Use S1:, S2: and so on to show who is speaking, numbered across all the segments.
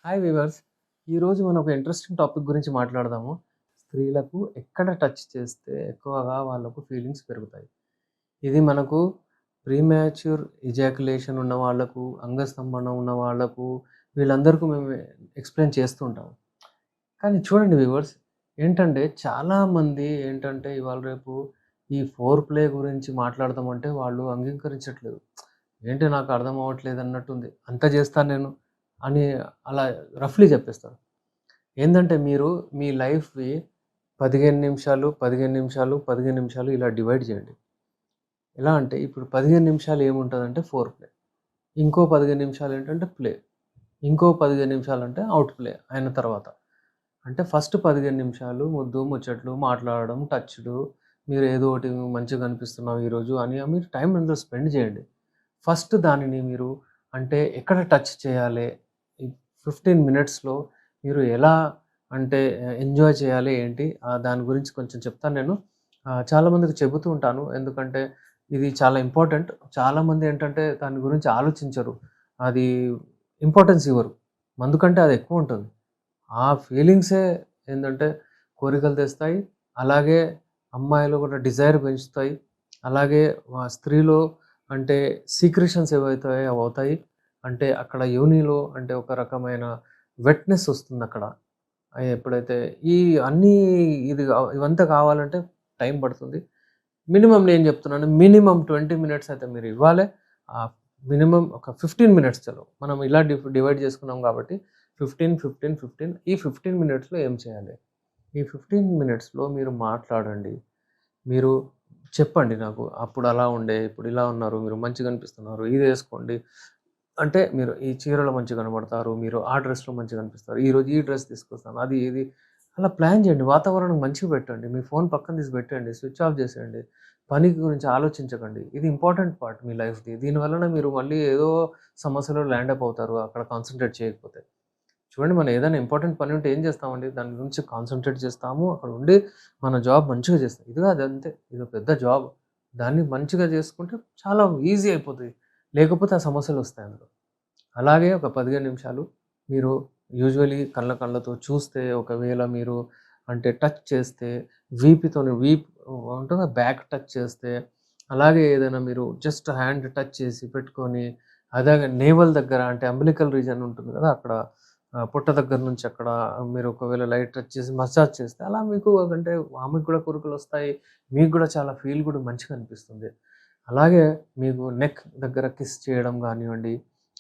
S1: Hi weavers. ఈరోజు మనం ఒక ఇంట్రెస్టింగ్ టాపిక్ గురించి మాట్లాడదాము. స్త్రీలకు ఎక్కడ టచ్ చేస్తే ఎక్కువగా వాళ్ళకు ఫీలింగ్స్ పెరుగుతాయి. ఇది మనకు ప్రీమ్యాచ్యూర్ ఎజాక్యులేషన్ ఉన్న వాళ్ళకు, అంగస్తంభన ఉన్న వాళ్ళకు వీళ్ళందరికీ మేము ఎక్స్‌ప్లెయిన్ చేస్తూ ఉంటాము. కానీ చూడండి వీవర్స్, ఏంటంటే చాలామంది ఏంటంటే ఇవాళ రేపు ఈ ఫోర్ ప్లే గురించి మాట్లాడదామంటే వాళ్ళు అంగీకరించట్లేదు. ఏంటి నాకు అర్థం అవ్వట్లేదు అన్నట్టుంది. అంత చేస్తాను నేను అని అలా రఫ్‌లీ చెప్పేస్తారు. ఏందంటే మీరు మీ లైఫ్‌ని 15 నిమిషాలు, 15 నిమిషాలు, 15 నిమిషాలు ఇలా డివైడ్ చేయండి. ఎలా అంటే ఇప్పుడు 15 నిమిషాలు ఏముంటదంటే ఫోర్ ప్లే. ఇంకో 15 నిమిషాలు ఏంటంటే ప్లే. ఇంకో 15 నిమిషాలంటే ఔట్ ప్లే అయిన తర్వాత. అంటే ఫస్ట్ 15 నిమిషాలు ముద్దు, ముచ్చట్లు, మాట్లాడడం, టచ్‌లు, మీరు ఏదో ఒకటి మంచిగా కనిపిస్తున్నావు ఈరోజు అని మీరు టైం అందులో స్పెండ్ చేయండి. ఫస్ట్ దానిని మీరు అంటే ఎక్కడ టచ్ చేయాలి? ఈ 15 మినిట్స్‌లో మీరు ఎలా అంటే ఎంజాయ్ చేయాలి ఏంటి? దాని గురించి కొంచెం చెప్తాను నేను. చాలామందికి చెబుతూ ఉంటాను. ఎందుకంటే ఇది చాలా ఇంపార్టెంట్. చాలామంది ఏంటంటే దాని గురించి ఆలోచించరు. అది ఇంపార్టెన్స్ ఇవ్వరు. మందు కంటే అది ఎక్కువుంటుంది. ఆ ఫీలింగ్సే ఏందంటే కోరికలు తెస్తాయి. అలాగే అమ్మాయిలో కూడా డిజైర్ పెంచుతాయి. అలాగే స్త్రీలో అంటే సీక్రెషన్స్ ఏవైతాయో అవవుతాయి. అంటే అక్కడ యోనిలో అంటే ఒక రకమైన వెట్‌నెస్ ఒస్తుందక్కడ. ఎప్పుడైతే ఈ అన్నీ ఇవంతా కావాలంటే టైం పడుతుంది. మినిమమ్ నేను చెప్తున్నాను. మినిమమ్ 20 మినిట్స్ అయితే మీరు ఇవ్వాలే. మినిమమ్ ఒక 15 మినిట్స్ చలో. మనం ఇలా డివైడ్ చేసుకున్నాం కాబట్టి 15, 15, 15 ఈ 15 మినిట్స్‌లో ఏం చేయాలి? ఈ 15 మినిట్స్‌లో మీరు మాట్లాడండి. మీరు చెప్పండి నాకు. అప్పుడు అలా ఉండే, ఇప్పుడు ఇలా ఉన్నారు. మీరు మంచిగా కనిపిస్తున్నారు. ఇదేసుకోండి. అంటే మీరు ఈ చీరలో మంచిగా కనపడతారు. మీరు ఆ డ్రెస్‌లో మంచిగా కనిపిస్తారు. ఈరోజు ఈ డ్రెస్ తీసుకొస్తాను. అది ఇది అలా ప్లాన్ చేయండి. వాతావరణం మంచిగా పెట్టండి. మీ ఫోన్ పక్కన తీసి పెట్టండి. స్విచ్ ఆఫ్ చేసేయండి. పని గురించి ఆలోచించకండి. ఇది ఇంపార్టెంట్ పార్ట్ మీ లైఫ్‌ది. దీని వలన మీరు మళ్ళీ ఏదో సమస్యలో ల్యాండ్ అప్ అవుతారు. అక్కడ కాన్సంట్రేట్ చేయకపోతే. చూడండి మనం ఏదైనా ఇంపార్టెంట్ పని ఉంటే ఏం చేస్తామండి? దాని గురించి కాన్సంట్రేట్ చేస్తాము. అక్కడ ఉండి మన జాబ్ మంచిగా చేస్తాం. ఇదిగో అదంతే. ఇదో పెద్ద జాబ్. దాన్ని మంచిగా చేసుకుంటే చాలా ఈజీ అయిపోతది. లేకపోతే ఆ సమస్యలొస్తాయి అందులో. అలాగే ఒక 15 నిమిషాలు మీరు యూజువల్లీ కళ్ళతో చూస్తే ఒకవేళ మీరు అంటే టచ్ చేస్తే వీపుతోని ఉంటుందా బ్యాక్ టచ్ చేస్తే, అలాగే ఏదైనా మీరు జస్ట్ హ్యాండ్ టచ్ చేసి పెట్టుకొని అలాగే నేవల్ దగ్గర అంటే అంబిలికల్ రీజియన్ ఉంటుంది కదా! అక్కడ పొట్ట దగ్గర నుంచి అక్కడ మీరు ఒకవేళ లైట్ టచ్ చేసి మసాజ్ చేస్తే అలా మీకు అంటే ఆమెకు కూడా కోరికలొస్తాయి. మీకు కూడా చాలా ఫీల్ కూడా మంచిగా అనిపిస్తుంది. అలాగే మీకు నెక్ దగ్గర కిస్ చేయడం గానివ్వండి,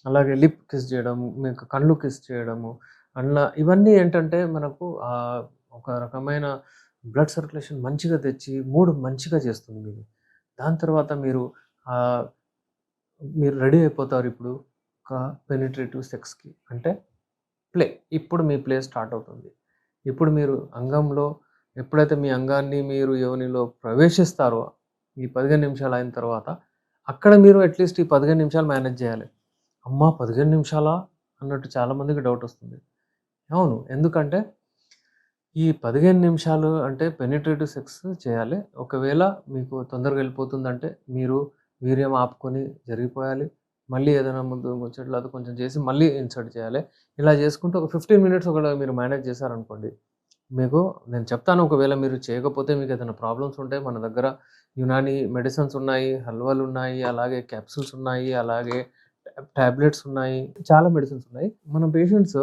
S1: అలాగే లిప్ కిస్ చేయడం, మీకు కళ్ళు కిస్ చేయడము, అట్లా ఇవన్నీ ఏంటంటే మనకు ఒక రకమైన బ్లడ్ సర్క్యులేషన్ మంచిగా తెచ్చి మూడ్ మంచిగా చేస్తుంది మీది. దాని తర్వాత ఆహ్, మీరు రెడీ అయిపోతారు ఇప్పుడు ఒక పెనిట్రేటివ్ సెక్స్‌కి. అంటే ప్లే. ఇప్పుడు మీ ప్లే స్టార్ట్ అవుతుంది. ఇప్పుడు మీరు అంగంలో ఎప్పుడైతే మీ అంగాన్ని మీరు యోనిలో ప్రవేశిస్తారో, ఈ 15 నిమిషాలు అయిన తర్వాత, అక్కడ మీరు అట్‌లీస్ట్ ఈ 15 నిమిషాలు మేనేజ్ జేయాలి. అమ్మా! 15 నిమిషాలా? అన్నట్టు చాలామందికి డౌటొస్తుంది. అవును. ఎందుకంటే, ఈ 15 నిమిషాలు అంటే పెనిట్రేటివ్ సెక్స్ చేయాలి. ఒకవేళ మీకు తొందరగా ఎళ్ళిపోతుందంటే, మీరు వీర్యం ఆపుకొని జరిగిపోయాలి. మళ్ళీ ఏదైనా ముందు ముచ్చట్లు అది కొంచెం చేసి మళ్ళీ ఇన్సర్ట్ చేయాలి. ఇలా చేసుకుంటూ ఒక 15 మినిట్స్ ఒకవేళ మీరు మేనేజ్ చేశారనుకోండి, మీకు నేను చెప్తాను ఒకవేళ మీరు చేయకపోతే మీకేదైనా ప్రాబ్లమ్స్ ఉంటే మన దగ్గర యునాని మెడిసిన్స్ ఉన్నాయి, హల్వాలున్నాయి, అలాగే క్యాప్సూల్స్ ఉన్నాయి, అలాగే టాబ్లెట్స్ ఉన్నాయి. చాలా మెడిసిన్స్ ఉన్నాయి. మన పేషెంట్స్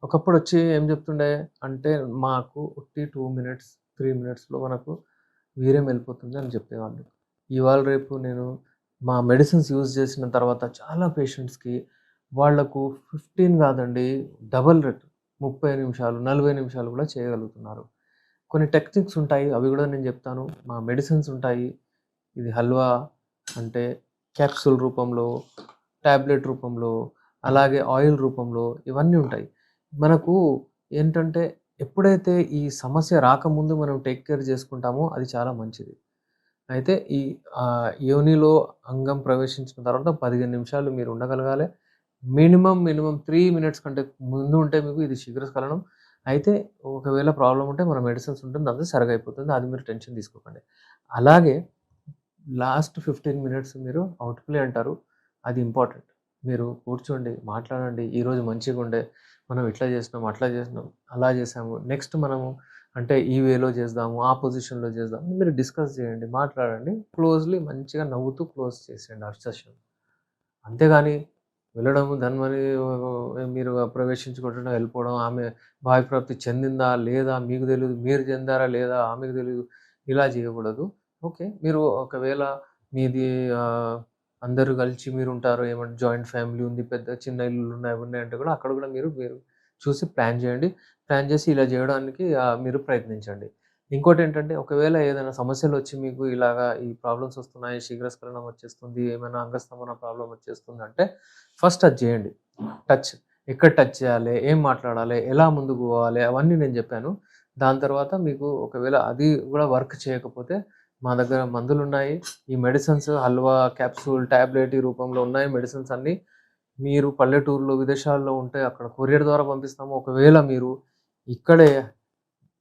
S1: ఒకప్పుడొచ్చి ఏం చెప్తుండే అంటే, మాకు ఉట్టి 2 మినిట్స్, 3 మినిట్స్‌లో మనకు వీర్యం వెళ్ళిపోతుంది అని చెప్పేవాళ్ళు. ఇవాళ రేపు నేను మా మెడిసిన్స్ యూజ్ చేసిన తర్వాత చాలా పేషెంట్స్‌కి వాళ్ళకు 15 కాదండి డబుల్ రెట్ 30 నిమిషాలు, 40 నిమిషాలు కూడా చేయగలుగుతున్నారు. కొన్ని టెక్నిక్స్ ఉంటాయి. అవి కూడా నేను చెప్తాను. మా మెడిసిన్స్ ఉంటాయి. ఇది హల్వా అంటే క్యాప్సూల్ రూపంలో, టాబ్లెట్ రూపంలో, అలాగే ఆయిల్ రూపంలో ఇవన్నీ ఉంటాయి. మనకు ఏంటంటే ఎప్పుడైతే ఈ సమస్య రాకముందు మనం టేక్ కేర్ చేసుకుంటామో అది చాలా మంచిది. అయితే యోనిలో అంగం ప్రవేశించిన తర్వాత 15 నిమిషాలు మీరు ఉండగలగాలి. మినిమమ్ 3 మినిట్స్ కంటే ముందు ఉంటే మీకు ఇది శీఘ్రస్ఖలనం. అయితే ఒకవేళ ప్రాబ్లమ్ ఉంటే మన మెడిసిన్స్ ఉంటుంది. అది సరిగయిపోతుంది. అది మీరు టెన్షన్ తీసుకోకండి. అలాగే లాస్ట్ 15 మినిట్స్ మీరు ఔట్ ప్లే అంటారు. అది ఇంపార్టెంట్. మీరు కూర్చోండి, మాట్లాడండి. ఈరోజు మంచిగుండే. మనం ఇట్లా చేసినాం, అట్లా చేసినాం, అలా చేసాము. నెక్స్ట్ మనము అంటే ఈ వేలో చేద్దాము, ఆ పొజిషన్‌లో చేద్దాం అని మీరు డిస్కస్ చేయండి. మాట్లాడండి. క్లోజ్‌లీ మంచిగా నవ్వుతూ క్లోజ్ చేసేయండి ఆ సెషన్. అంతేగాని వెళ్ళడము ధన్మని మీరు ప్రవేశించుకుంటూ వెళ్ళిపోవడం, ఆమె భావిప్రాప్తి చెందిందా? లేదా? మీకు తెలీదు. మీరు చెందారా? లేదా? ఆమెకు తెలీదు. ఇలా చేయకూడదు. ఓకే. మీరు ఒకవేళ మీది ఆహ్, అందరూ కలిసి మీరుంటారు. ఏమంటే జాయింట్ ఫ్యామిలీ ఉంది. పెద్ద చిన్న ఇల్లులున్నాయి, అవి ఉన్నాయంటే కూడా అక్కడ కూడా మీరు మీరు చూసి ప్లాన్ చేయండి. ప్లాన్ చేసి ఇలా చేయడానికి మీరు ప్రయత్నించండి. ఇంకోటేంటంటే ఒకవేళ ఏదైనా సమస్యలొచ్చి మీకు ఇలాగా ఈ ప్రాబ్లమ్స్ వస్తున్నాయి, శీఘ్రస్ఖలనం వచ్చేస్తుంది, ఏమైనా అంగస్తంభన ప్రాబ్లమ్ వచ్చేస్తుందంటే ఫస్ట్ అది చేయండి. టచ్. ఎక్కడ టచ్ చేయాలి? ఏం మాట్లాడాలి? ఎలా ముందుకు పోవాలి? అవన్నీ నేను చెప్పాను. దాని తర్వాత మీకు ఒకవేళ అది కూడా వర్క్ చేయకపోతే మా దగ్గర మందులున్నాయి. ఈ మెడిసిన్స్ హల్వా, క్యాప్సూల్, టాబ్లెట్ ఈ రూపంలో ఉన్నాయి మెడిసిన్స్ అన్నీ. మీరు పల్లెటూరులో, విదేశాల్లో ఉంటే అక్కడ కొరియర్ ద్వారా పంపిస్తాము. ఒకవేళ మీరు ఇక్కడే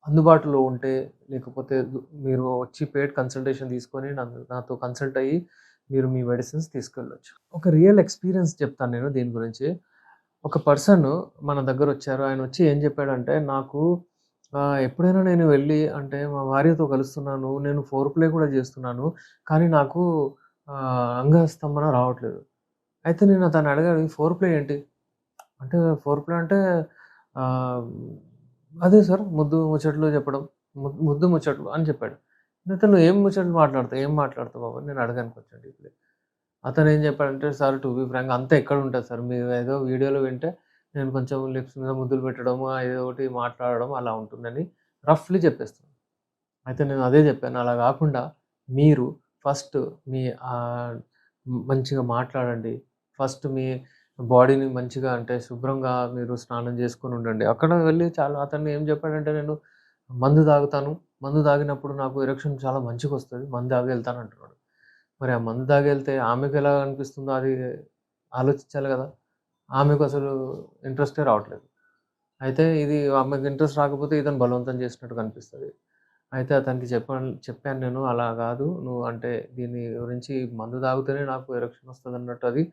S1: అందుబాటులో ఉంటే, లేకపోతే మీరు వచ్చి పెయిడ్ కన్సల్టేషన్ తీసుకొని నాతో కన్సల్ట్ అయ్యి మీరు మీ మెడిసిన్స్ తీసుకెళ్ళొచ్చు. ఒక రియల్ ఎక్స్‌పీరియన్స్ చెప్తాను నేను దీని గురించి. ఒక పర్సన్ మన దగ్గరొచ్చారు. ఆయనొచ్చి ఏం చెప్పాడంటే, నాకు ఎప్పుడైనా నేను వెళ్ళి అంటే మా భార్యతో కలుస్తున్నాను. నేను ఫోర్ ప్లే కూడా చేస్తున్నాను. కానీ నాకు అంగస్తంభన రావట్లేదు. అయితే నేను అతన్ని అడిగాను, "ఈ ఫోర్ ప్లే ఏంటి?" అంటే ఫోర్ ప్లే అంటే ఆహ్, అదే సార్ ముద్దు ముచ్చట్లు చెప్పడం. ముద్దు ముచ్చట్లు అని చెప్పాడు. అయితే "నువ్వు ఏం ముచ్చట్లు మాట్లాడతావు? ఏం మాట్లాడతావు బాబు" అని నేను అడిగాను కొంచెం డీప్‌గా. అతనేం చెప్పాడంటే, "సార్ టు బీ ఫ్రాంక్ అంతా ఎక్కడుంటది సార్. మీరు ఏదో వీడియోలో వింటే నేను కొంచెం లిప్స్ మీద ముద్దులు పెట్టడము, ఏదో ఒకటి మాట్లాడడం అలా ఉంటుందని" రఫ్‌లీ చెప్పేస్తాను. అయితే నేను అదే చెప్పాను. అలా గాకుండా మీరు ఫస్ట్ మీ ఆహ్, మంచిగా మాట్లాడండి. ఫస్ట్ మీ బాడీని మంచిగా అంటే శుభ్రంగా మీరు స్నానం చేసుకొని ఉండండి. అక్కడ వెళ్లి చాలా అతను ఏం చెప్పాడంటే నేను మందు తాగుతాను. మందు తాగినప్పుడు నాకు ఎరెక్షన్ చాలా మంచిగొస్తది. మందు తాగి ఎళ్తాను అంటున్నాడు. మరి ఆ మందు తాగెళ్తే ఆమెకెలా అనిపిస్తుందో అది ఆలోచించాలి గదా! ఆమెకసలు ఇంట్రెస్టే రావట్లేదు. అయితే ఇది ఆమెకు ఇంట్రెస్ట్ రాకపోతే ఇతను బలవంతం చేసినట్టు కనిపిస్తది. అయితే అతనికి చెప్పాను నేను, "అలా గాదు. నువ్వు అంటే దీని గురించి మందు తాగితేనే నాకు ఎరెక్షన్ వస్తదన్నట్టు అది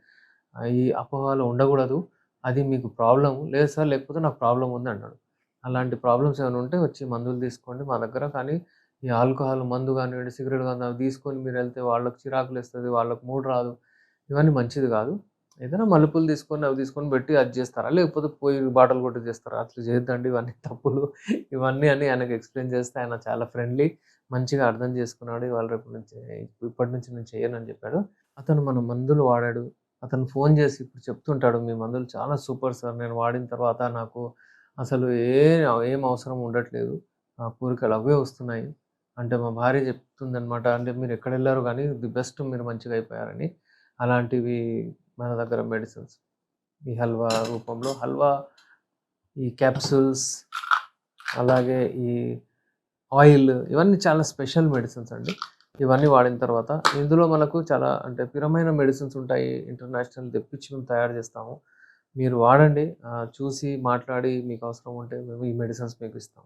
S1: ఈ అపోహలు ఉండగూడదు. అది మీకు ప్రాబ్లమ్ లేదు సార్ లేకపోతే నాకు ప్రాబ్లమ్ ఉంది" అన్నాడు. అలాంటి ప్రాబ్లమ్స్ ఏమైనా ఉంటే వచ్చి మందులు తీసుకోండి మా దగ్గర. కానీ ఈ ఆల్కహాల్ మందు గానివ్వండి, సిగరెట్ గాని అవి తీసుకొని మీరెళ్తే వాళ్ళకి చిరాకులేస్తది. వాళ్ళకి మూడ్ రాదు. ఇవన్నీ మంచిది గాదు. ఏదైనా మలుపులు తీసుకొని అవి తీసుకొని పెట్టి అది జేస్తారా? లేకపోతే పోయి బాటలు కొట్టి చేస్తారా? అట్లా చేయొద్దండి ఇవన్నీ తప్పులు. ఇవన్నీ అని ఆయనకి ఎక్స్‌ప్లెయిన్ చేస్తే ఆయన చాలా ఫ్రెండ్లీ, మంచిగా అర్థం చేసుకున్నాడు. ఇవాళ రేపు నుంచి ఇప్పటి నుంచి నేను చేయనని చెప్పాడు. అతను మన మందులు వాడాడు. అతను ఫోను చేసి ఇప్పుడు చెప్తుంటాడు, "మీ మందులు చాలా సూపర్ సార్. నేను వాడిన తర్వాత నాకు అసలు ఏం అవసరం ఉండట్లేదు. కోరికలు అవే వస్తున్నాయి." అంటే మా భార్య చెప్తుందనమాట. అంటే "మీరెక్కడెళ్లారో గానీ ది బెస్ట్ మీరు మంచిగా అయిపోయారని." అలాంటివి మన దగ్గర మెడిసిన్స్. ఈ హల్వా రూపంలో హల్వా, ఈ క్యాప్సూల్స్ అలాగే ఈ ఆయిల్ ఇవన్నీ చాలా స్పెషల్ మెడిసిన్స్ అండి. ఇవన్నీ వాడిన తర్వాత ఇందులో మనకు చాలా అంటే పిరమైన మెడిసిన్స్ ఉంటాయి. ఇంటర్నేషనల్ తెప్పించి మేము తయారు చేస్తాము. మీరు వాడండి. చూసి మాట్లాడి మీకు అవసరం ఉంటే మేము ఈ మెడిసిన్స్ మీకు ఇస్తాం.